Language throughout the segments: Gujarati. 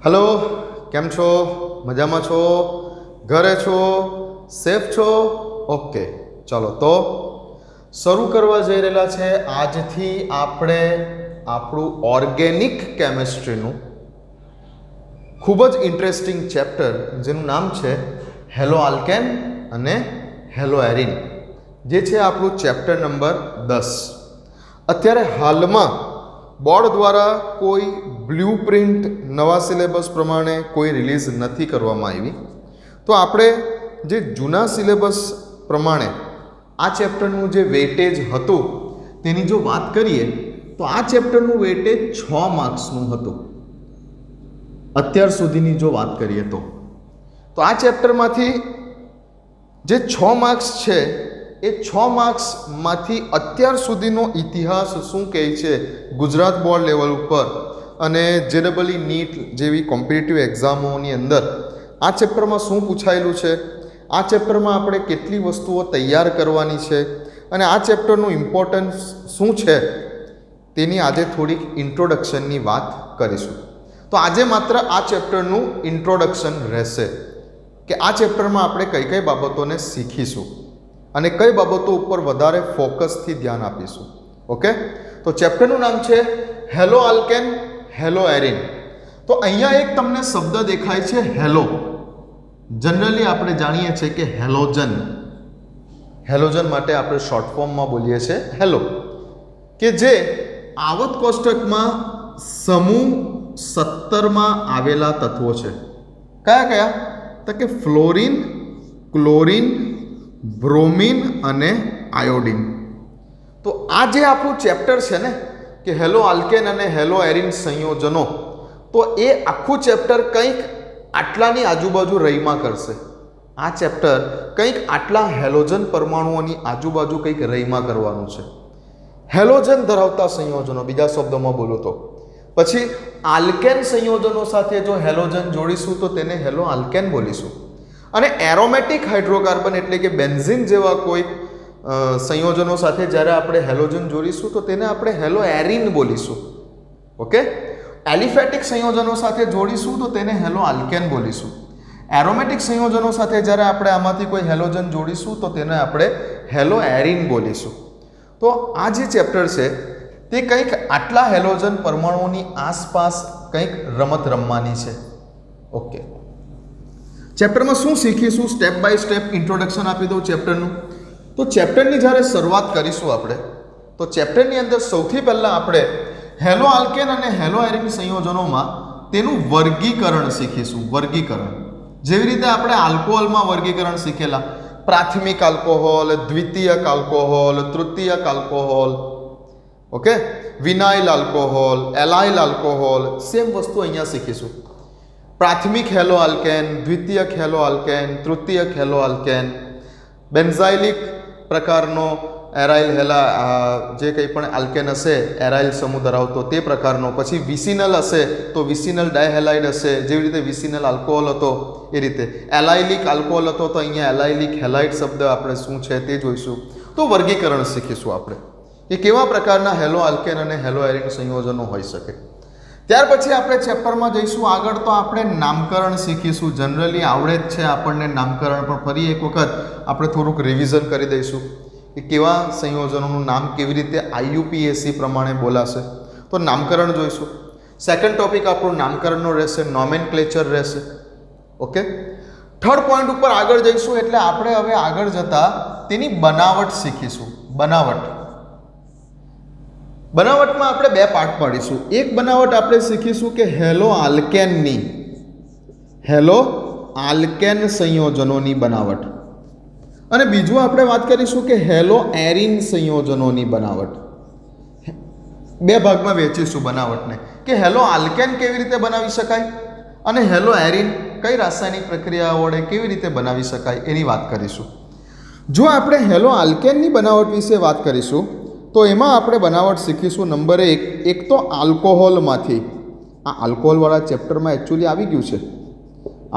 હલો, કેમ છો? મજામાં છો? ઘરે છો? સેફ છો? ઓકે, ચલો તો શરૂ કરવા જઈ રહેલા છે. આજથી આપણે આપણું ઓર્ગેનિક કેમિસ્ટ્રીનું ખૂબ જ ઇન્ટરેસ્ટિંગ ચેપ્ટર જેનું નામ છે હેલો આલ્કેન અને હેલો એરિન, જે છે આપણું ચેપ્ટર નંબર 10. અત્યારે હાલમાં બોર્ડ દ્વારા કોઈ બ્લુ પ્રિન્ટ નવા સિલેબસ પ્રમાણે કોઈ રિલીઝ નથી કરવામાં આવી. તો આપણે જે જૂના સિલેબસ પ્રમાણે આ ચેપ્ટરનું જે વેટેજ હતું તેની જો વાત કરીએ તો આ ચેપ્ટરનું વેટેજ 6 માર્ક્સનું હતું અત્યાર સુધીની જો વાત કરીએ તો આ ચેપ્ટરમાંથી જે 6 માર્ક્સ છે એ 6 માર્ક્સમાંથી અત્યાર સુધીનો ઇતિહાસ શું કહે છે ગુજરાત બોર્ડ લેવલ ઉપર અને JEE નીટ જેવી કોમ્પિટિટિવ એક્ઝામોની અંદર આ ચેપ્ટરમાં શું પૂછાયેલું છે, આ ચેપ્ટરમાં આપણે કેટલી વસ્તુઓ તૈયાર કરવાની છે અને આ ચેપ્ટરનું ઇમ્પોર્ટન્સ શું છે તેની આજે થોડીક ઇન્ટ્રોડક્શનની વાત કરીશું. તો આજે માત્ર આ ચેપ્ટરનું ઇન્ટ્રોડક્શન રહેશે કે આ ચેપ્ટરમાં આપણે કઈ કઈ બાબતોને શીખીશું અને કઈ બાબતો ઉપર વધારે ફોકસથી ધ્યાન આપીશું. ઓકે, તો ચેપ્ટરનું નામ છે હેલો આલ્કેન હેલો એરિન. તો અહીંયા એક તમને શબ્દ દેખાય છે હેલો. જનરલી આપણે જાણીએ છીએ કે હેલોજન માટે આપણે શોર્ટ ફોર્મમાં બોલીએ છીએ હેલો, કે જે આવત કોષ્ટકમાં સમૂહ 17માં આવેલા તત્વો છે. કયા કયા? તો કે ફ્લોરિન, ક્લોરિન, બ્રોમિન અને આયોડિન. તો આ જે આપણું ચેપ્ટર છે ને કે હેલો આલ્કેન અને હેલો એરિન સંયોજનો, તો એ આખું ચેપ્ટર કંઈક આટલાની આજુબાજુ રહીમાં કરશે. આ ચેપ્ટર કંઈક આટલા હેલોજન પરમાણુઓની આજુબાજુ કંઈક રહીમાં કરવાનું છે. હેલોજન ધરાવતા સંયોજનો, બીજા શબ્દોમાં બોલો તો પછી આલ્કેન સંયોજનો સાથે જો હેલોજન જોડીશું તો તેને હેલો આલ્કેન બોલીશું. અને એરોમેટિક હાઇડ્રોકાર્બન એટલે કે બેન્ઝીન જેવા કોઈ સંયોજનો સાથે જ્યારે આપણે હેલોજન જોડીશું તો તેને આપણે હેલો એરિન બોલીશું. ઓકે, એલિફેટિક સંયોજનો સાથે જોડીશું તો તેને હેલો આલ્કેન બોલીશું. એરોમેટિક સંયોજનો સાથે જ્યારે આપણે આમાંથી કોઈ હેલોજન જોડીશું તો તેને આપણે હેલો એરિન બોલીશું. તો આ જે ચેપ્ટર છે તે કંઈક આટલા હેલોજન પરમાણુઓની આસપાસ કંઈક રમત રમવાની છે. ઓકે, ચેપ્ટરમાં શું શીખીશું સ્ટેપ બાય સ્ટેપ ઇન્ટ્રોડક્શન આપી દઉં ચેપ્ટરનું. તો ચેપ્ટરની જ્યારે શરૂઆત કરીશું આપણે તો ચેપ્ટરની અંદર સૌથી પહેલાં આપણે હેલો આલ્કેન અને હેલો એરિન સંયોજનોમાં તેનું વર્ગીકરણ શીખીશું. વર્ગીકરણ જેવી રીતે આપણે આલ્કોહોલમાં વર્ગીકરણ શીખેલા, પ્રાથમિક આલ્કોહોલ, દ્વિતીયક આલ્કોહોલ, તૃતીયક alcohol, okay, vinyl alcohol, allyl alcohol, same વસ્તુ અહીંયા શીખીશું. પ્રાથમિક હેલો આલ્કેન, દ્વિતીયક હેલો આલ્કેન, તૃતીયક હેલો આલ્કેન, બેન્ઝાઇલિક પ્રકારનો એરાઇલ જે કંઈ પણ આલ્કેન હશે એરાઇલ સમૂહ ધરાવતો તે પ્રકારનો, પછી વિસિનલ હશે તો વિસિનલ ડાયહેલાઇડ હશે, જેવી રીતે વિસિનલ આલ્કોહોલ હતો એ રીતે. એલાઇલિક આલ્કોહોલ હતો તો અહીંયા એલાઇલિક હેલાઇડ શબ્દ આપણે શું છે તે જોઈશું. તો વર્ગીકરણ શીખીશું આપણે કે કેવા પ્રકારના હેલો આલ્કેન અને હેલો એરિન સંયોજનો હોઈ શકે. ત્યાર પછી આપણે ચેપ્ટરમાં જઈશું આગળ તો આપણે નામકરણ શીખીશું. જનરલી આવડે જ છે આપણને નામકરણ, પણ ફરી એક વખત આપણે થોડુંક રિવિઝન કરી દઈશું કે કેવા સંયોજનોનું નામ કેવી રીતે IUPAC પ્રમાણે બોલાશે. તો નામકરણ જોઈશું. સેકન્ડ ટોપિક આપણું નામકરણનો રહેશે, નોમેનક્લેચર રહેશે. ઓકે, થર્ડ પોઈન્ટ ઉપર આગળ જઈશું એટલે આપણે હવે આગળ જતા તેની બનાવટ શીખીશું. બનાવટમાં આપણે બે પાર્ટ પાડીશું. એક બનાવટ આપણે શીખીશું કે હેલો આલ્કેન સંયોજનોની બનાવટ, અને બીજું આપણે વાત કરીશું કે હેલો એરિન સંયોજનોની બનાવટ. બે ભાગમાં વહેંચીશું બનાવટને કે હેલો આલ્કેન કેવી રીતે બનાવી શકાય અને હેલો એરિન કઈ રાસાયણિક પ્રક્રિયા વડે કેવી રીતે બનાવી શકાય એની વાત કરીશું. જો આપણે હેલો આલ્કેનની બનાવટ વિશે વાત કરીશું તો એમાં આપણે બનાવટ શીખીશું નંબર 1, એક તો આલ્કોહોલમાંથી. આ આલ્કોહોલવાળા ચેપ્ટરમાં એકચ્યુઅલી આવી ગયું છે.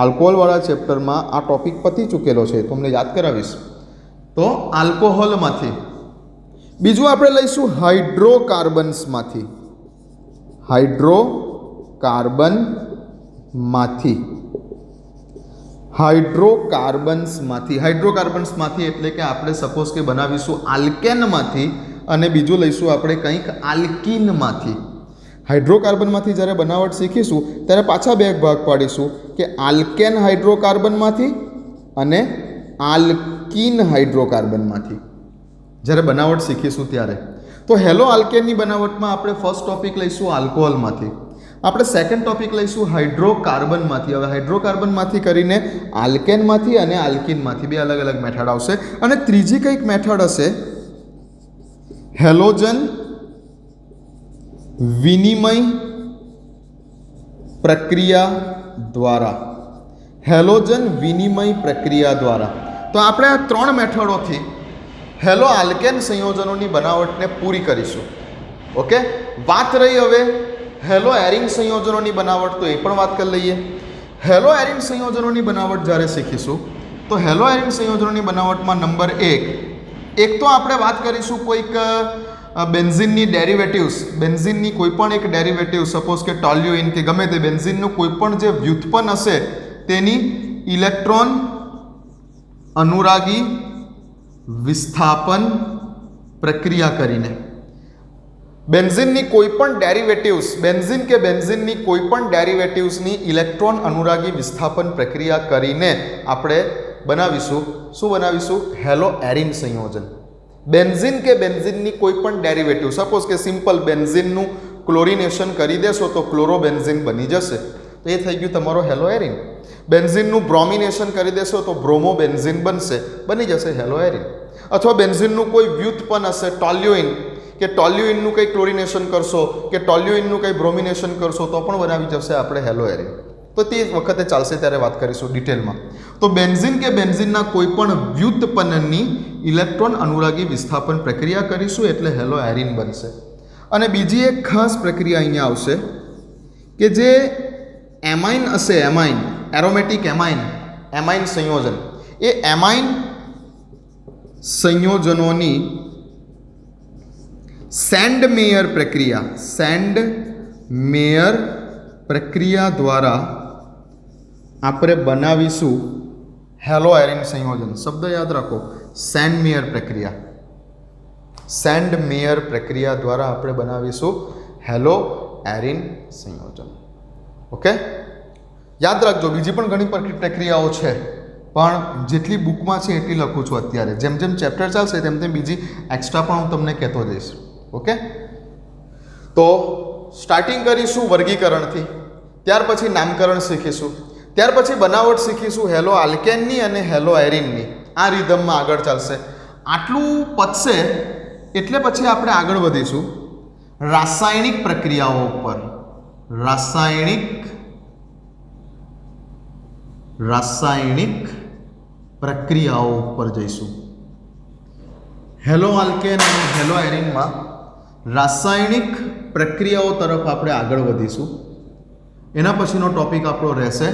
આલ્કોહોલવાળા ચેપ્ટરમાં આ ટોપિક પતી ચૂકેલો છે, તમને યાદ કરાવીશ. તો આલ્કોહોલમાંથી. બીજું આપણે લઈશું હાઇડ્રોકાર્બન્સમાંથી. હાઇડ્રોકાર્બન માંથી હાઇડ્રોકાર્બન્સમાંથી એટલે કે આપણે સપોઝ કે બનાવીશું આલ્કેનમાંથી અને બીજું લઈશું આપણે કંઈક આલ્કીનમાંથી. હાઇડ્રોકાર્બનમાંથી જ્યારે બનાવટ શીખીશું ત્યારે પાછા બે ભાગ પાડીશું કે આલ્કેન હાઇડ્રોકાર્બનમાંથી અને આલ્કીન હાઇડ્રોકાર્બનમાંથી જ્યારે બનાવટ શીખીશું ત્યારે. તો હેલો આલ્કેનની બનાવટમાં આપણે ફર્સ્ટ ટોપિક લઈશું આલ્કોહોલમાંથી, આપણે સેકન્ડ ટોપિક લઈશું હાઇડ્રોકાર્બનમાંથી. હવે હાઇડ્રોકાર્બનમાંથી કરીને આલ્કેનમાંથી અને આલ્કીનમાંથી બે અલગ અલગ મેથડ આવશે. અને ત્રીજી કંઈક મેથડ હશે હેલોજન વિનિમય પ્રક્રિયા દ્વારા. હેલોજન વિનિમય પ્રક્રિયા દ્વારા. તો આપણે આ ત્રણ મેથડોથી હેલો આલ્કેન સંયોજનોની બનાવટને પૂરી કરીશું. ઓકે, વાત રહી હવે હેલો એરિન સંયોજનોની બનાવટ, તો એ પણ વાત કરી લઈએ. હેલો એરિન સંયોજનોની બનાવટ જ્યારે શીખીશું તો હેલો એરિન સંયોજનોની બનાવટમાં નંબર એક તો આપણે વાત કરીશું કોઈક બેન્ઝિનની ડેરિવેટિવ્સ, બેન્ઝિનની કોઈ પણ એક ડેરિવેટિવ સપોઝ કે ટોલ્યુઇન કે ગમે તે બેન્ઝિનનું કોઈ પણ જે વ્યુત્પન્ન હશે તેની ઇલેક્ટ્રોન અનુરાગી વિસ્થાપન પ્રક્રિયા કરીને બેન્ઝિનની કોઈ પણ ડેરિવેટિવ્સ, બેન્ઝિન કે બેન્ઝિનની કોઈ પણ ડેરિવેટિવ્સની ઇલેક્ટ્રોન અનુરાગી વિસ્થાપન પ્રક્રિયા કરીને આપણે બનાવીશું. શું બનાવીશું? હેલો એરિન સંયોજન. બેન્ઝિન કે બેન્ઝિનની કોઈ પણ ડેરિવેટિવ, સપોઝ કે સિમ્પલ બેન્ઝિનનું ક્લોરિનેશન કરી દેશો તો ક્લોરોબેન્ઝિન બની જશે, તો એ થઈ ગયું તમારો હેલો એરિન. બેન્ઝિનનું બ્રોમિનેશન કરી દેશો તો બ્રોમોબેન્ઝિન બનશે, બની જશે હેલો એરિન. અથવા બેન્ઝિનનું કોઈ વ્યુત્પન્ન હશે ટોલ્યુઇન, કે ટોલ્યુઇનનું કંઈ ક્લોરિનેશન કરશો કે ટોલ્યુઇનનું કંઈ બ્રોમિનેશન કરશો તો પણ બનાવી જશે આપણે હેલો એરિન. તો તે વખતે ચાલશે ત્યારે વાત કરીશું ડિટેલમાં. તો બેન્ઝિન કે બેન્ઝિનના કોઈ પણ વ્યુત્પન્નની ઇલેક્ટ્રોન અનુરાગી વિસ્થાપન પ્રક્રિયા કરીશું એટલે હેલો એરિન બનશે. અને બીજી એક ખાસ પ્રક્રિયા અહીંયા આવશે કે જે એમાઇન હશે, એમાઇન એરોમેટિક એમાઇન સંયોજન, એ એમાઇન સંયોજનોની સેન્ડમેયર પ્રક્રિયા દ્વારા આપણે બનાવીશું હેલો એરિન સંયોજન. શબ્દ યાદ રાખો, સેન્ડમેયર પ્રક્રિયા દ્વારા આપણે બનાવીશું હેલો એરિન સંયોજન. ઓકે, યાદ રાખજો. બીજી પણ ઘણી પ્રક્રિયાઓ છે પણ જેટલી બુકમાં છે એટલી લખું છું અત્યારે. જેમ જેમ ચેપ્ટર ચાલશે તેમ તેમ બીજી એક્સ્ટ્રા પણ હું તમને કહેતો જઈશ. ઓકે, તો સ્ટાર્ટિંગ કરીશું વર્ગીકરણથી, ત્યાર પછી નામકરણ શીખીશું, ત્યાર પછી બનાવટ શીખીશું હેલો આલ્કેનની અને હેલો એરિનની. આ રિધમમાં આગળ ચાલશે. આટલું પતશે એટલે પછી આપણે આગળ વધીશું રાસાયણિક પ્રક્રિયાઓ ઉપર. રાસાયણિક પ્રક્રિયાઓ ઉપર જઈશું. હેલો આલ્કેન અને હેલો એરિનમાં રાસાયણિક પ્રક્રિયાઓ તરફ આપણે આગળ વધીશું. એના પછીનો ટોપિક આપણો રહેશે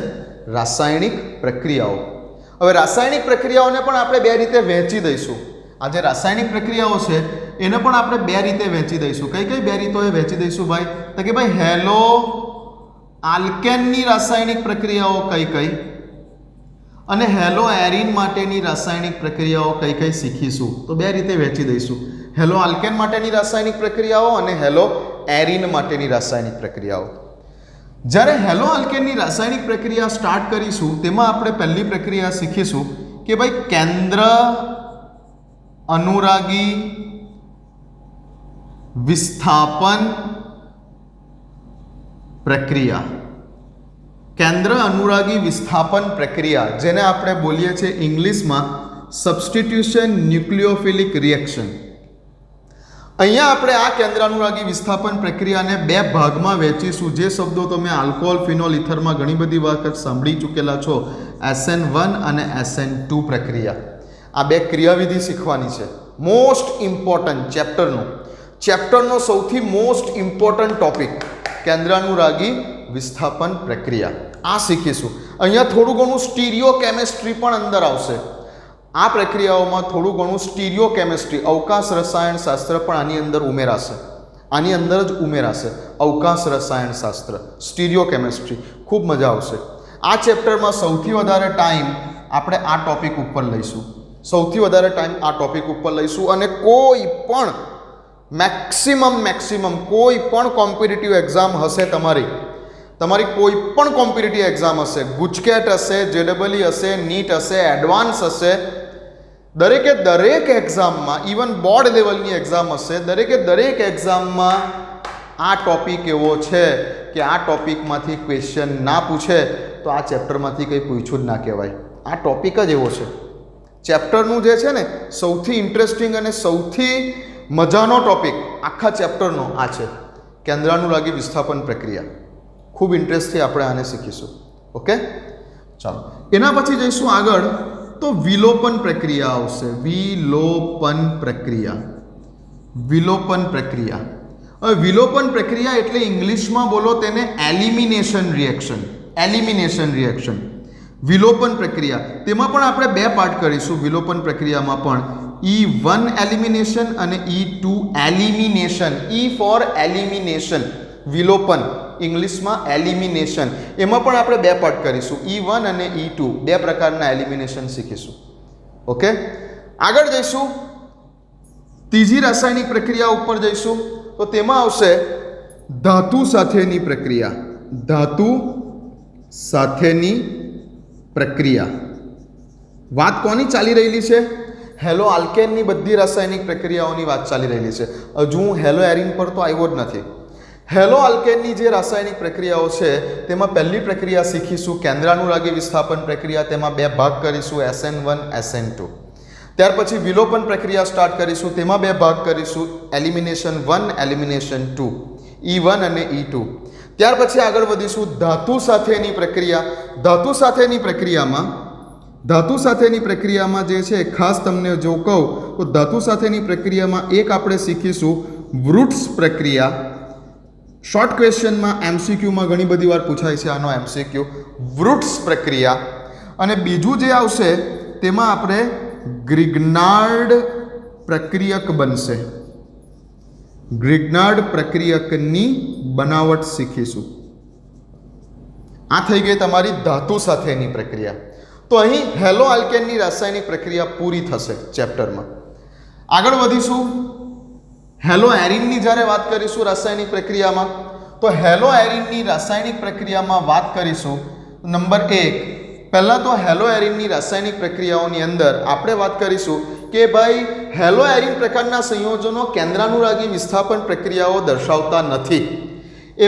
રાસાયણિક પ્રક્રિયાઓ. હવે રાસાયણિક પ્રક્રિયાઓને પણ આપણે બે રીતે વહેંચી દઈશું. આ જે રાસાયણિક પ્રક્રિયાઓ છે એને પણ આપણે બે રીતે વહેંચી દઈશું. કઈ કઈ બે રીતો એ વહેંચી દઈશું ભાઈ? તો કે ભાઈ હેલો આલ્કેનની રાસાયણિક પ્રક્રિયાઓ કઈ કઈ અને હેલો એરિન માટેની રાસાયણિક પ્રક્રિયાઓ કઈ કઈ શીખીશું. તો બે રીતે વહેંચી દઈશું, હેલો આલ્કેન માટેની રાસાયણિક પ્રક્રિયાઓ અને હેલો એરિન માટેની રાસાયણિક પ્રક્રિયાઓ. જ્યારે હેલો આલ્કેનની રાસાયણિક પ્રક્રિયા સ્ટાર્ટ કરીશું તેમાં આપણે પહેલી પ્રક્રિયા શીખીશું કે ભાઈ કેન્દ્ર અનુરાગી વિસ્થાપન પ્રક્રિયા. કેન્દ્ર અનુરાગી વિસ્થાપન પ્રક્રિયા, જેને આપણે બોલીએ છીએ ઇંગ્લિશમાં સબસ્ટિટ્યુશન ન્યુક્લિયોફિલિક રિએક્શન. અહીંયા આપણે આ કેન્દ્ર અનુરાગી વિસ્થાપન પ્રક્રિયાને બે ભાગમાં વહેંચીશું. જે શબ્દો તમે આલ્કોહોલ, ફિનોલ, ઇથરમાં ઘણી બધી વખત સાંભળી ચૂકેલા છો, SN1 અને SN2 પ્રક્રિયા. આ બે ક્રિયાવિધિ શીખવાની છે. મોસ્ટ ઇમ્પોર્ટન્ટ ચેપ્ટરનો સૌથી મોસ્ટ ઇમ્પોર્ટન્ટ ટોપિક કેન્દ્ર અનુરાગી વિસ્થાપન પ્રક્રિયા. આ શીખીશું. અહીંયા થોડું ઘણું સ્ટીરિયો કેમેસ્ટ્રી પણ અંદર આવશે. આ પ્રક્રિયાઓમાં થોડું ઘણું સ્ટીરિયો કેમેસ્ટ્રી, અવકાશ રસાયણ શાસ્ત્ર પણ આની અંદર ઉમેરાશે. આની અંદર જ ઉમેરાશે અવકાશ રસાયણશાસ્ત્ર, સ્ટીરિયોકેમિસ્ટ્રી. ખૂબ મજા આવશે. આ ચેપ્ટરમાં સૌથી વધારે ટાઈમ આપણે આ ટોપિક ઉપર લઈશું. સૌથી વધારે ટાઈમ આ ટોપિક ઉપર લઈશું અને કોઈ પણ મેક્સિમમ કોઈ પણ કોમ્પિટિટિવ એક્ઝામ હશે તમારી કોઈ પણ કોમ્પિટિટિવ એક્ઝામ હશે, ગુજકેટ હશે, જેડબલઈ હશે, નીટ હશે, એડવાન્સ હશે, દરેક એક્ઝામમાં, ઇવન બોર્ડ લેવલની એક્ઝામ હશે, દરેક એક્ઝામમાં આ ટોપિક એવો છે કે આ ટોપિકમાંથી ક્વેશ્ચન ના પૂછે તો આ ચેપ્ટરમાંથી કંઈ પૂછ્યું જ ના કહેવાય. આ ટોપિક જ એવો છે. ચેપ્ટરનું જે છે ને સૌથી ઇન્ટરેસ્ટિંગ અને સૌથી મજાનો ટોપિક આખા ચેપ્ટરનો આ છે, કેન્દ્રાનુરાગી વિસ્થાપન પ્રક્રિયા. ખૂબ ઇન્ટરેસ્ટથી આપણે આને શીખીશું. ઓકે, ચાલો એના પછી જઈશું આગળ તો વિલોપન પ્રક્રિયા આવશે. વિલોપન પ્રક્રિયા. હવે વિલોપન પ્રક્રિયા એટલે ઇંગ્લિશમાં બોલો તેને એલિમિનેશન રિએક્શન. વિલોપન પ્રક્રિયા, તેમાં પણ આપણે બે પાર્ટ કરીશું. વિલોપન પ્રક્રિયામાં પણ E1 એલિમિનેશન અને E2 elimination. E four elimination, વિલોપન, ઇંગ્લિશમાં એલિમિનેશન. એમાં પણ આપણે બે પાર્ટ કરીશું. E1 અને E2 બે પ્રકારના એલિમિનેશન શીખીશું. ઓકે, આગળ જઈશું ત્રીજી રાસાયણિક પ્રક્રિયા ઉપર જઈશું તો તેમાં આવશે ધાતુ સાથેની પ્રક્રિયા. વાત કોની ચાલી રહેલી છે? હેલો આલ્કેનની બધી રાસાયણિક પ્રક્રિયાઓની વાત ચાલી રહેલી છે. હજુ હું હેલો એરિન પર તો આવ્યો જ નથી. હેલો આલ્કેનની જે રાસાયણિક પ્રક્રિયાઓ છે તેમાં પહેલી પ્રક્રિયા શીખીશું કેન્દ્રાનુરાગી વિસ્થાપન પ્રક્રિયા. તેમાં બે ભાગ કરીશું, SN1, SN2. ત્યાર પછી વિલોપન પ્રક્રિયા સ્ટાર્ટ કરીશું, તેમાં બે ભાગ કરીશું, એલિમિનેશન 1, એલિમિનેશન 2, E1 અને E2. ત્યાર પછી આગળ વધીશું ધાતુ સાથેની પ્રક્રિયા. ધાતુ સાથેની પ્રક્રિયામાં જે છે ખાસ તમને જો કહું તો ધાતુ સાથેની પ્રક્રિયામાં એક આપણે શીખીશું વૃટ્સ પ્રક્રિયા. શોર્ટ ક્વેશ્ચનમાં MCQમાં ઘણી બધી વાર પૂછાય છે આનો MCQ, વૃટ્સ પ્રક્રિયા. અને બીજું જે આવશે તેમાં આપણે ગ્રિગ્નાર્ડ પ્રક્રિયક બનશે. ગ્રિગ્નાર્ડ પ્રક્રિયકની બનાવટ શીખીશું. આ થઈ ગઈ તમારી ધાતુ સાથેની પ્રક્રિયા. તો અહીં હેલો આલ્કેનની રાસાયણિક પ્રક્રિયા પૂરી થશે ચેપ્ટરમાં. આગળ વધીશું હેલો એરિનની જ્યારે વાત કરીશું રાસાયણિક પ્રક્રિયામાં, તો હેલો એરિનની રાસાયણિક પ્રક્રિયામાં વાત કરીશું. નંબર 1, પહેલાં તો હેલો એરિનની રાસાયણિક પ્રક્રિયાઓની અંદર આપણે વાત કરીશું કે ભાઈ હેલો એરિન પ્રકારના સંયોજનો કેન્દ્રાનુરાગી વિસ્થાપન પ્રક્રિયાઓ દર્શાવતા નથી.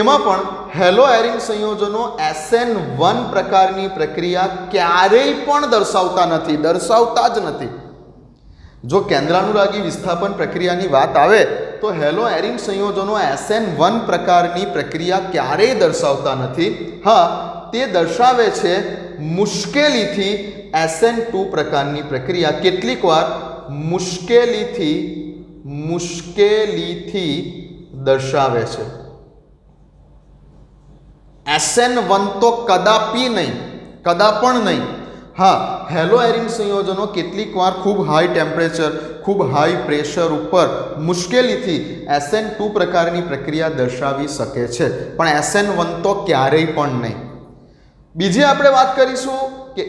એમાં પણ હેલો એરિન સંયોજનો SN1 પ્રકારની પ્રક્રિયા ક્યારેય પણ દર્શાવતા જ નથી. જો કેન્દ્રાનુરાગી વિસ્થાપન પ્રક્રિયાની વાત આવે તો હેલો એરિન સંયોજનો SN1 પ્રકારની પ્રક્રિયા ક્યારેય દર્શાવતા નથી. હા, તે દર્શાવે છે મુશ્કેલીથી SN2 પ્રકારની પ્રક્રિયા. કેટલીક વાર મુશ્કેલીથી દર્શાવે છે. SN1 તો કદાપણ નહીં. હા, હેલો એરિન સંયોજનો કેટલીક વાર ખૂબ હાઈ ટેમ્પરેચર, ખૂબ હાઈ પ્રેશર ઉપર મુશ્કેલીથી SN2 પ્રકારની પ્રક્રિયા દર્શાવી શકે છે, પણ SN1 તો ક્યારેય પણ નહીં. બીજી આપણે વાત કરીશું કે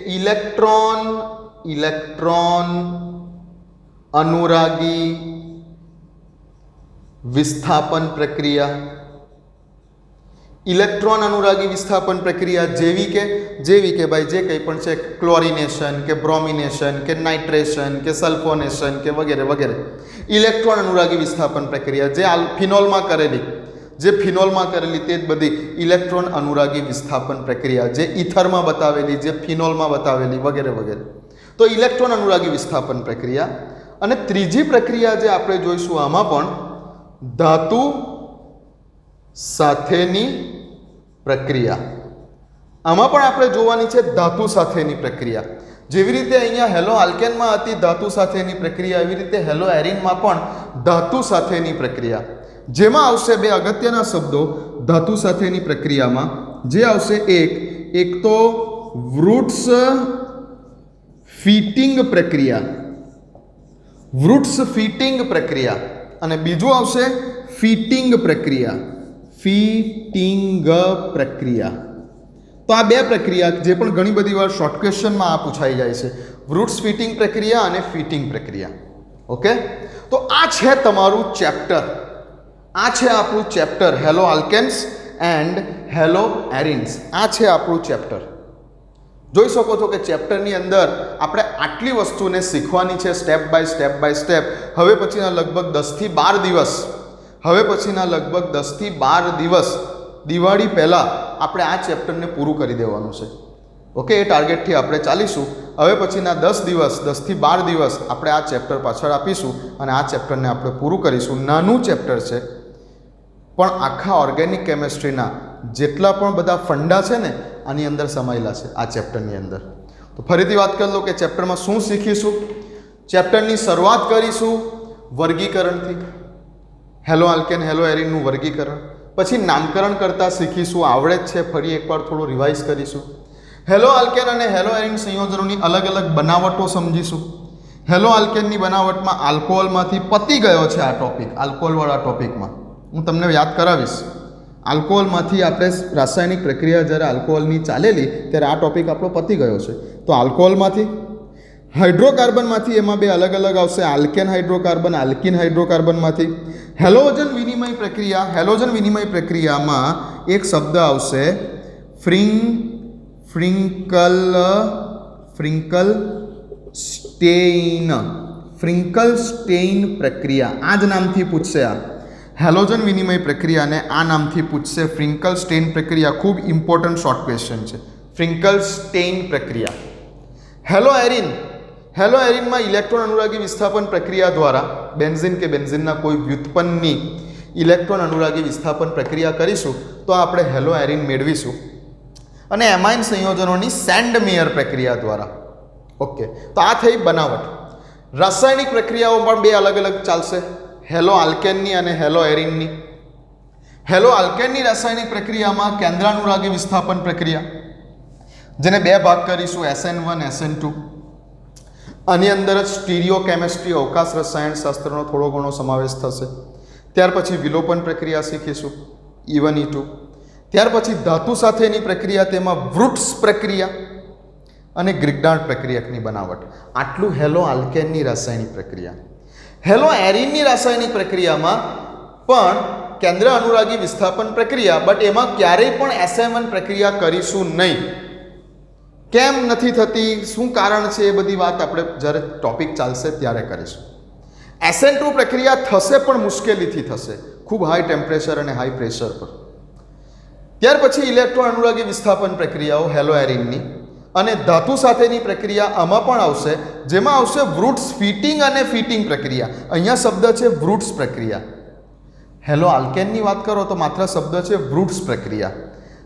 ઇલેક્ટ્રોન અનુરાગી વિસ્થાપન પ્રક્રિયા. ઇલેક્ટ્રોન અનુરાગી વિસ્થાપન પ્રક્રિયા જેવી કે ભાઈ જે કંઈ પણ છે, ક્લોરિનેશન કે બ્રોમિનેશન કે નાઇટ્રેશન કે સલ્ફોનેશન કે વગેરે વગેરે. ઇલેક્ટ્રોન અનુરાગી વિસ્થાપન પ્રક્રિયા જે ફિનોલમાં કરેલી તે જ બધી ઇલેક્ટ્રોન અનુરાગી વિસ્થાપન પ્રક્રિયા, જે ઇથરમાં બતાવેલી, જે ફિનોલમાં બતાવેલી વગેરે વગેરે. તો ઇલેક્ટ્રોન અનુરાગી વિસ્થાપન પ્રક્રિયા. અને ત્રીજી પ્રક્રિયા જે આપણે જોઈશું આમાં પણ ધાતુ સાથેની પ્રક્રિયા. આમાં પણ આપણે જોવાની છે ધાતુ સાથેની પ્રક્રિયા. જેવી રીતે અહીંયા હેલો આલ્કેનમાં હતી ધાતુ સાથેની પ્રક્રિયા, એવી રીતે હેલો એરિનમાં પણ ધાતુ સાથેની પ્રક્રિયા. જેમાં આવશે બે અગત્યના શબ્દો ધાતુ સાથેની પ્રક્રિયામાં, જે આવશે એક તો વૃટ્સ ફિટિંગ પ્રક્રિયા, અને બીજું આવશે ફિટિંગ પ્રક્રિયા. ફિટિંગ પ્રક્રિયા. તો આ બે પ્રક્રિયા જે પણ ઘણી બધી વાર શોર્ટ ક્વેશ્ચનમાં આ પૂછાઈ જાય છે, વૃટ્સ ફિટિંગ પ્રક્રિયા અને ફિટિંગ પ્રક્રિયા. ઓકે, તો આ છે તમારું ચેપ્ટર. આ છે આપણું chapter haloalkanes and haloarenes. આ છે આપણું ચેપ્ટર. જોઈ શકો છો કે ચેપ્ટરની અંદર આપણે આટલી વસ્તુને શીખવાની છે step by step by step. હવે પછીના લગભગ 10 થી 12 દિવસ દિવાળી પહેલાં આપણે આ ચેપ્ટરને પૂરું કરી દેવાનું છે. ઓકે, એ ટાર્ગેટથી આપણે ચાલીશું. હવે પછીના 10 થી 12 દિવસ આપણે આ ચેપ્ટર પાછળ આપીશું અને આ ચેપ્ટરને આપણે પૂરું કરીશું. નાનું ચેપ્ટર છે પણ આખા ઓર્ગેનિક કેમેસ્ટ્રીના જેટલા પણ બધા ફંડા છે ને આની અંદર સમાયેલા છે આ ચેપ્ટરની અંદર. તો ફરીથી વાત કરી લો કે ચેપ્ટરમાં શું શીખીશું. ચેપ્ટરની શરૂઆત કરીશું વર્ગીકરણથી, હેલો આલ્કેન હેલો એરિનનું વર્ગીકરણ. પછી નામકરણ કરતાં શીખીશું, આવડે જ છે, ફરી એકવાર થોડું રિવાઇઝ કરીશું. હેલો આલ્કેન અને હેલો એરિન સંયોજનોની અલગ અલગ બનાવટો સમજીશું. હેલો આલ્કેનની બનાવટમાં આલ્કોહોલમાંથી પતી ગયો છે આ ટોપિક. આલ્કોહોલવાળા ટોપિકમાં હું તમને યાદ કરાવીશ. આલ્કોહોલમાંથી આપણે રાસાયણિક પ્રક્રિયા જ્યારે આલ્કોહોલની ચાલેલી ત્યારે આ ટોપિક આપણો પતી ગયો છે. તો આલ્કોહોલમાંથી, હાઇડ્રોકાર્બનમાંથી એમાં બે અલગ અલગ આવશે, આલ્કેન હાઇડ્રોકાર્બન, આલ્કિન હાઇડ્રોકાર્બનમાંથી. હેલોજન વિનિમય પ્રક્રિયા, હેલોજન વિનિમય પ્રક્રિયામાં એક શબ્દ આવશે ફ્રિંકલ સ્ટેઇન પ્રક્રિયા. આ જ નામથી પૂછશે. આ હેલોજન વિનિમય પ્રક્રિયાને આ નામથી પૂછશે, ફ્રિંકલ સ્ટેઇન પ્રક્રિયા. ખૂબ ઇમ્પોર્ટન્ટ શોર્ટ ક્વેશ્ચન છે, ફ્રિંકલ સ્ટેઇન પ્રક્રિયા. હેલો એરિનમાં ઇલેક્ટ્રોન અનુરાગી વિસ્થાપન પ્રક્રિયા દ્વારા બેન્ઝીનના કોઈ વ્યુત્પન્નની ઇલેક્ટ્રોન અનુરાગી વિસ્થાપન પ્રક્રિયા કરીશું તો આપણે હેલો એરિન મેળવીશું. અને એમાઇન સંયોજનોની સેન્ડમેયર પ્રક્રિયા દ્વારા. ઓકે, તો આ થઈ બનાવટ. રાસાયણિક પ્રક્રિયાઓ પણ બે અલગ અલગ ચાલશે, હેલો આલ્કેનની અને હેલો એરિનની. હેલો આલ્કેનની રાસાયણિક પ્રક્રિયામાં કેન્દ્રાનુરાગી વિસ્થાપન પ્રક્રિયા, જેને બે ભાગ કરીશું, SN1 SN2. આની અંદર જ સ્ટીરિયો કેમેસ્ટ્રી, અવકાશ રસાયણ શાસ્ત્રનો થોડો ઘણો સમાવેશ થશે. ત્યાર પછી વિલોપન પ્રક્રિયા શીખીશું, E1 E2. ત્યાર પછી ધાતુ સાથેની પ્રક્રિયા, તેમાં વૃટ્સ પ્રક્રિયા અને ગ્રિગ્નાર્ડ પ્રક્રિયકની બનાવટ. આટલું હેલો આલ્કેનની રાસાયણિક પ્રક્રિયા. હેલો એરિનની રાસાયણિક પ્રક્રિયામાં પણ કેન્દ્ર અનુરાગી વિસ્થાપન પ્રક્રિયા, બટ એમાં ક્યારેય પણ SM1 પ્રક્રિયા કરીશું નહીં. કેમ નથી થતી, શું કારણ છે, એ બધી વાત આપણે જ્યારે ટોપિક ચાલશે ત્યારે કરીશું. SN2 પ્રક્રિયા થશે પણ મુશ્કેલીથી થશે, ખૂબ હાઈ ટેમ્પરેચર અને હાઈ પ્રેશર પર. ત્યાર પછી ઇલેક્ટ્રોન અનુરાગી વિસ્થાપન પ્રક્રિયાઓ હેલો એરિનની અને ધાતુ સાથેની પ્રક્રિયા આમાં પણ આવશે, જેમાં આવશે વૃટ્સ ફિટિંગ અને ફિટિંગ પ્રક્રિયા. અહીંયા શબ્દ છે વૃટ્સ પ્રક્રિયા. હેલો આલ્કેનની વાત કરો તો માત્ર શબ્દ છે વૃટ્સ પ્રક્રિયા.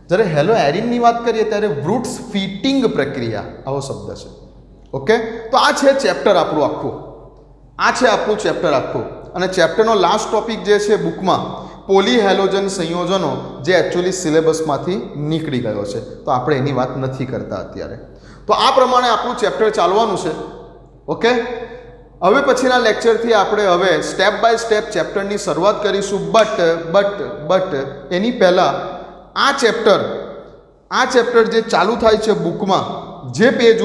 જ્યારે હેલો એરિનની વાત કરીએ ત્યારે વૃટ્સ ફિટિંગ પ્રક્રિયા આવો શબ્દ છે. ઓકે, તો આ છે ચેપ્ટર આપણું આખું. આ છે આપણું ચેપ્ટર આખું. અને ચેપ્ટરનો લાસ્ટ ટોપિક જે છે બુકમાં, પોલીહેલોજન સંયોજનો, જે એકચ્યુઅલી સિલેબસમાંથી નીકળી ગયો છે, તો આપણે એની વાત નથી કરતા અત્યારે. તો આ પ્રમાણે આપણું ચેપ્ટર ચાલવાનું છે. ઓકે, હવે પછીના લેક્ચરથી આપણે હવે સ્ટેપ બાય સ્ટેપ ચેપ્ટરની શરૂઆત કરીશું. બટ એની પહેલાં આ ચેપ્ટર જે ચાલુ થાય છે બુકમાં, જે પેજ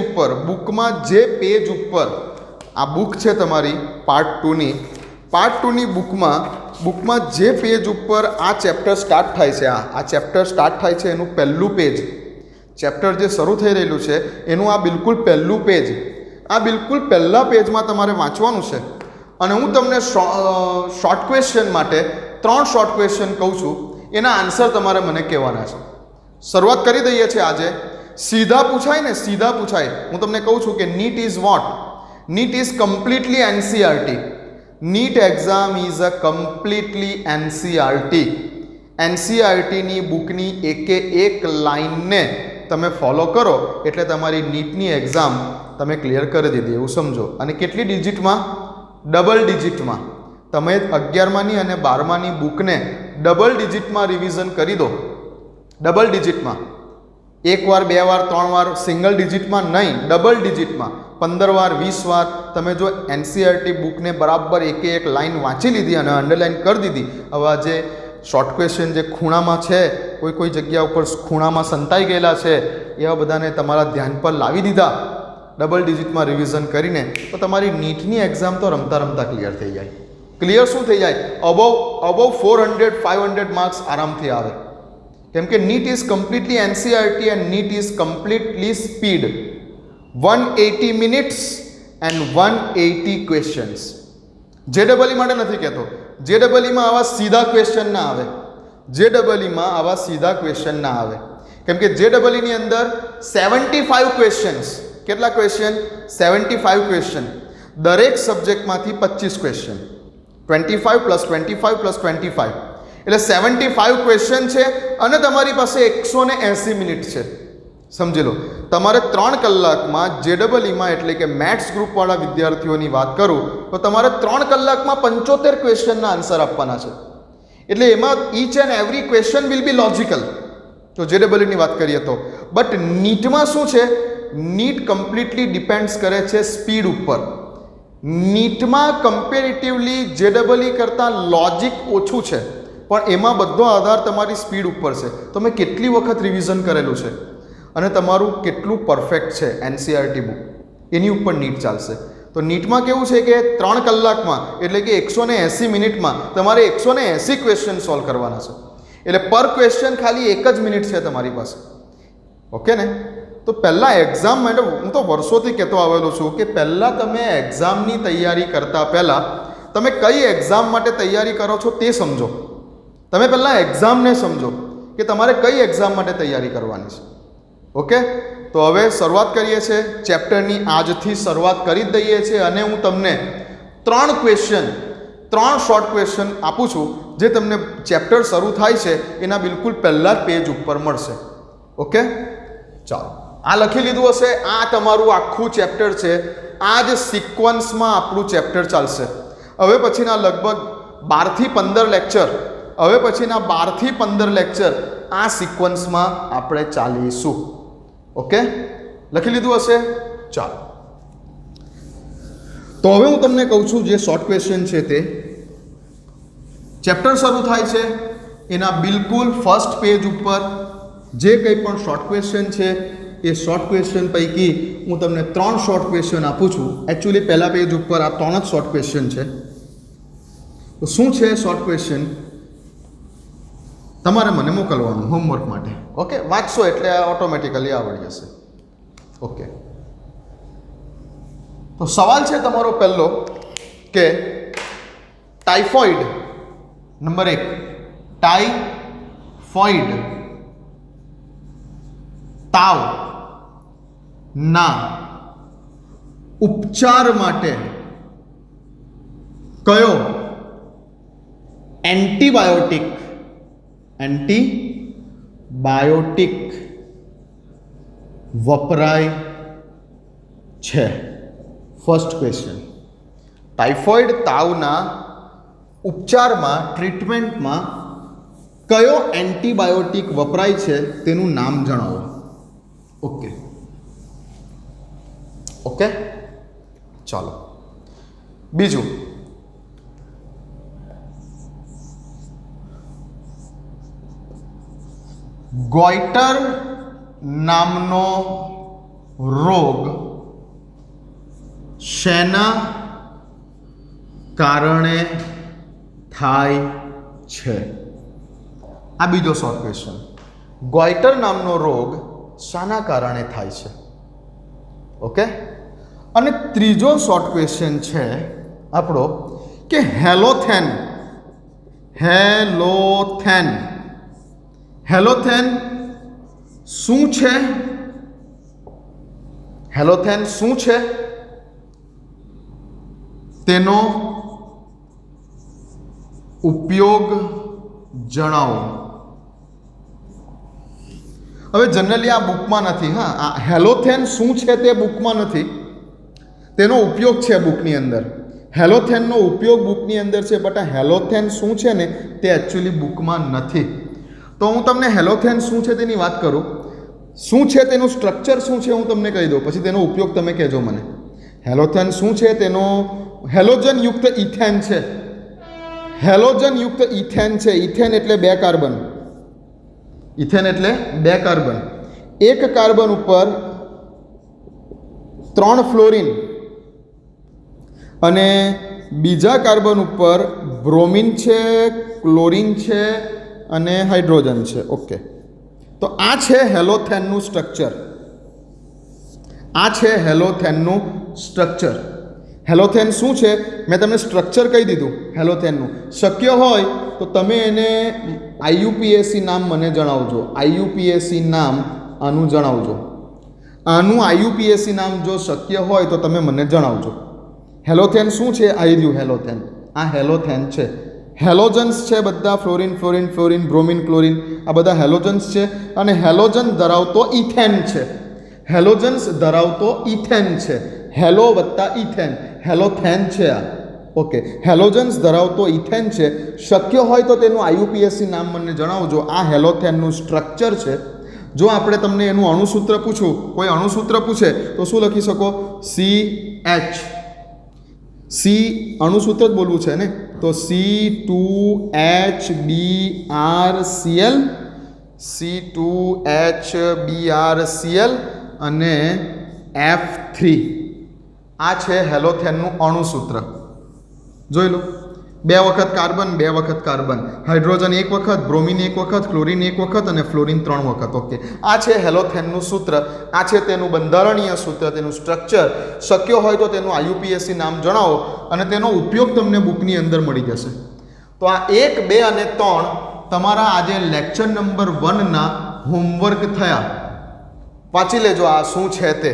ઉપર આ બુક છે તમારી પાર્ટ 2ની બુકમાં જે પેજ ઉપર આ ચેપ્ટર સ્ટાર્ટ થાય છે, આ ચેપ્ટર સ્ટાર્ટ થાય છે એનું પહેલું પેજ, ચેપ્ટર જે શરૂ થઈ રહેલું છે એનું આ બિલકુલ પહેલું પેજ, આ બિલકુલ પહેલા પેજમાં તમારે વાંચવાનું છે. અને હું તમને શોર્ટ ક્વેશ્ચન માટે 3 શોર્ટ ક્વેશ્ચન કહું છું, એના આન્સર તમારે મને કહેવાના છે. શરૂઆત કરી દઈએ છીએ આજે. સીધા પૂછાય. હું તમને કહું છું કે NEET is what? NEET is completely NCERT. NEET exam is a completely NCERT. NCERTની બુકની એકે એક લાઇનને તમે ફોલો કરો એટલે તમારી નીટની એક્ઝામ તમે ક્લિયર કરી દીધી એવું સમજો. અને કેટલી ડિજિટમાં? ડબલ ડિજિટમાં. તમે 11માની અને 12માની બુકને ડબલ ડિજિટમાં રિવિઝન કરી દો. ડબલ ડિજિટમાં, 1 વાર 2 વાર 3 વાર, સિંગલ ડિજિટમાં નહીં, ડબલ ડિજિટમાં. 15 વાર 20 વાર તમે જો એનસીઈઆરટી બુકને બરાબર એકે એક લાઈન વાંચી લીધી અને અંડરલાઇન કરી દીધી, હવે આ જે શોર્ટ ક્વેશ્ચન જે ખૂણામાં છે, કોઈ જગ્યા ઉપર ખૂણામાં સંતાઈ ગયેલા છે, એવા બધાને તમારા ધ્યાન પર લાવી દીધા ડબલ ડિજિટમાં રિવિઝન કરીને, તો તમારી નીટની એક્ઝામ તો રમતા રમતા ક્લિયર થઈ જાય. ક્લિયર શું થઈ જાય? અબવ 400-500 માર્ક્સ આરામથી આવે. કેમ કે NEET is completely NCERT and NEET is completely speed. 180 minutes and 180 questions. જેડબલઈ માટે નથી કહેતો. જેડબલઈમાં આવા સીધા ક્વેશ્ચન ના આવે. જેડબલઈમાં આવા સીધા ક્વેશ્ચન ના આવે. કેમ કે જેડબલઈની અંદર 75 ક્વેશ્ચન્સ. કેટલા ક્વેશ્ચન? 75 ક્વેશ્ચન. દરેક સબ્જેક્ટમાંથી 25 ક્વેશ્ચન. 25 + 25 + 25 એટલે 75 ક્વેશ્ચન છે અને તમારી પાસે 180 મિનિટ છે. સમજી લો, તમારે 3 કલાકમાં જેડબલઈમાં એટલે કે મેથ્સ ગ્રુપવાળા વિદ્યાર્થીઓની વાત કરું તો તમારે 3 કલાકમાં 75 ક્વેશ્ચનના આન્સર આપવાના છે. એટલે એમાં each and every question will be logical. તો જેડબલઈની વાત કરીએ તો. બટ નીટમાં શું છે? નીટ કમ્પ્લીટલી ડિપેન્ડ્સ કરે છે સ્પીડ ઉપર. નીટમાં કમ્પેરેટિવલી જેડબલઈ કરતાં લોજિક ઓછું છે, પણ એમાં બધો આધાર તમારી સ્પીડ ઉપર છે. તમે કેટલી વખત રિવિઝન કરેલું છે અને તમારું કેટલું પરફેક્ટ છે એનસીઈઆરટી બુક, એની ઉપર નીટ ચાલશે. તો નીટમાં કેવું છે કે 3 કલાકમાં એટલે કે 180 મિનિટમાં તમારે 180 ક્વેશ્ચન સોલ્વ કરવાના છે. એટલે પર ક્વેશ્ચન ખાલી 1 જ મિનિટ છે તમારી પાસે. ઓકે ને? તો પહેલાં એક્ઝામ માટે હું તો વર્ષોથી કહેતો આવેલો છું કે પહેલાં તમે એક્ઝામની તૈયારી કરતાં પહેલાં તમે કઈ એક્ઝામ માટે તૈયારી કરો છો તે સમજો. તમે પહેલાં એક્ઝામને સમજો કે તમારે કઈ એક્ઝામ માટે તૈયારી કરવાની છે. ઓકે? તો હવે શરૂઆત કરીએ છીએ ચેપ્ટરની. આજથી શરૂઆત કરી જ દઈએ છીએ અને હું તમને 3 ક્વેશ્ચન, 3 શોર્ટ ક્વેશ્ચન આપું છું જે તમને ચેપ્ટર શરૂ થાય છે એના બિલકુલ પહેલાં જ પેજ ઉપર મળશે. ઓકે? ચાલો, આ લખી લીધું હશે. આ તમારું આખું ચેપ્ટર છે. આ જ સિક્વન્સમાં આપણું ચેપ્ટર ચાલશે. હવે પછીના લગભગ 12 થી 15 લેક્ચર, હવે પછીના 12 થી 15 લેક્ચર આ સિક્વન્સમાં આપણે ચાલીશું. ઓકે? લખી લીધું હશે? ચાલો, તો હવે હું તમને કહું છું જે શોર્ટ ક્વેશ્ચન છે તે ચેપ્ટર શરૂ થાય છે એના બિલકુલ ફર્સ્ટ પેજ ઉપર જે કંઈ પણ શોર્ટ ક્વેશ્ચન છે એ શોર્ટ ક્વેશ્ચન પૈકી હું તમને 3 શોર્ટ ક્વેશ્ચન આપું છું. એકચ્યુઅલી પહેલા પેજ ઉપર આ 3 જ શોર્ટ ક્વેશ્ચન છે. તો શું છે શોર્ટ ક્વેશ્ચન? તમારે મને મોકલવાનું હોમવર્ક માટે. ઓકે? વાંચશો એટલે ઓટોમેટિકલી આવડી જશે. ઓકે, તો સવાલ છે તમારો પહેલો કે ટાઇફોઇડ, નંબર 1, ટાઇફોઇડ તાવ ના ઉપચાર માટે કયો એન્ટીબાયોટિક વપરાય છે? First question. ટાઇફોઇડ તાવના ઉપચારમાં, ટ્રીટમેન્ટમાં કયો એન્ટીબાયોટિક વપરાય છે તેનું નામ જણાવો. ઓકે? ઓકે, ચાલો. બીજું, ગોઈટર નામનો રોગ શેના કારણે થાય છે? આ બીજો શોર્ટ ક્વેશ્ચન. ગોઈટર નામનો રોગ શાના કારણે થાય છે? ઓકે? અને ત્રીજો શોર્ટ ક્વેશ્ચન છે આપણો કે હેલોથેન શું છે? હેલોથેન શું છે? તેનો ઉપયોગ જણાવો. હવે જનરલી આ બુકમાં નથી. હા, આ હેલોથેન શું છે તે બુકમાં નથી, તેનો ઉપયોગ છે બુકની અંદર. હેલોથેનનો ઉપયોગ બુકની અંદર છે, બટ આ હેલોથેન શું છે ને તે એકચ્યુઅલી બુકમાં નથી. તો હું તમને હેલોથેન શું છે તેની વાત કરું. શું છે તેનું સ્ટ્રક્ચર શું છે હું તમને કહી દઉં, પછી તેનો ઉપયોગ તમે કહેજો મને. હેલોથેન શું છે? તેનો હેલોજનયુક્ત ઇથેન છે. હેલોજનયુક્ત ઇથેન છે. ઇથેન એટલે 2 કાર્બન. ઇથેન એટલે 2 કાર્બન. એક કાર્બન ઉપર 3 ફ્લોરિન અને બીજા કાર્બન ઉપર બ્રોમિન છે, ક્લોરિન છે અને હાઇડ્રોજન છે. ઓકે, તો આ છે હેલોથેનનું સ્ટ્રક્ચર. આ છે હેલોથેનનું સ્ટ્રક્ચર. હેલોથેન શું છે? મેં તમને સ્ટ્રક્ચર કહી દીધું હેલોથેનનું. શક્ય હોય તો તમે એને IUPAC નામ મને જણાવજો. IUPAC નામ આનું જણાવજો. આનું IUPAC નામ જો શક્ય હોય તો તમે મને જણાવજો. હેલોથેન શું છે? આવી રહ્યું હેલોથેન. આ હેલોથેન છે. હેલોજન્સ છે બધા, fluorine fluorine fluorine, bromine chlorine, આ બધા હેલોજન્સ છે. અને હેલોજન ધરાવતો ઇથેન છે. હેલોજન્સ ધરાવતો ઇથેન છે. હેલો વત્તા ઇથેન, હેલોથેન છે આ. ઓકે, હેલોજન્સ ધરાવતો ઇથેન છે. શક્ય હોય તો તેનું IUPAC નામ મને જણાવજો. આ હેલોથેનનું સ્ટ્રક્ચર છે. જો આપણે તમને એનું અણુસૂત્ર પૂછું, કોઈ અણુસૂત્ર પૂછે તો શું લખી શકો? CH. સી અણુસૂત્ર જ બોલવું છે ને, તો C2HBrCl, C2HBrCl અને F3. આ છે હેલોથેનનું અણુસૂત્ર. જોઈ લો, 2 વખત કાર્બન, 2 વખત કાર્બન, હાઇડ્રોજન 1 વખત, બ્રોમિન 1 વખત, ક્લોરિન 1 વખત અને ફ્લોરિન 3 વખત. ઓકે, આ છે હેલોથેનનું સૂત્ર. આ છે તેનું બંધારણીય સૂત્ર, તેનું સ્ટ્રક્ચર. શક્ય હોય તો તેનું IUPAC નામ જણાવો અને તેનો ઉપયોગ તમને બુકની અંદર મળી જશે. તો આ 1, 2 અને 3 તમારા આજે લેક્ચર નંબર 1ના હોમવર્ક થયા. વાંચી લેજો આ શું છે તે.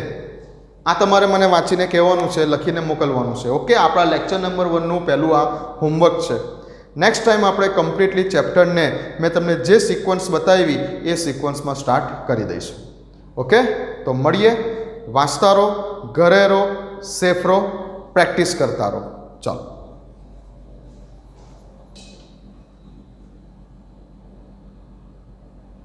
આ તમારે મને વાંચીને કહેવાનું છે, લખીને મોકલવાનું છે. ઓકે, આપણા લેક્ચર નંબર 1નું પહેલું આ હોમવર્ક છે. નેક્સ્ટ ટાઈમ આપણે કમ્પ્લીટલી ચેપ્ટરને મેં તમને જે સિક્વન્સ બતાવી એ સિક્વન્સમાં સ્ટાર્ટ કરી દઈશું. ઓકે, તો મળીએ. વાંચતા રહો, ઘરે રહો, સેફ રહો, પ્રેક્ટિસ કરતા રહો. ચાલો.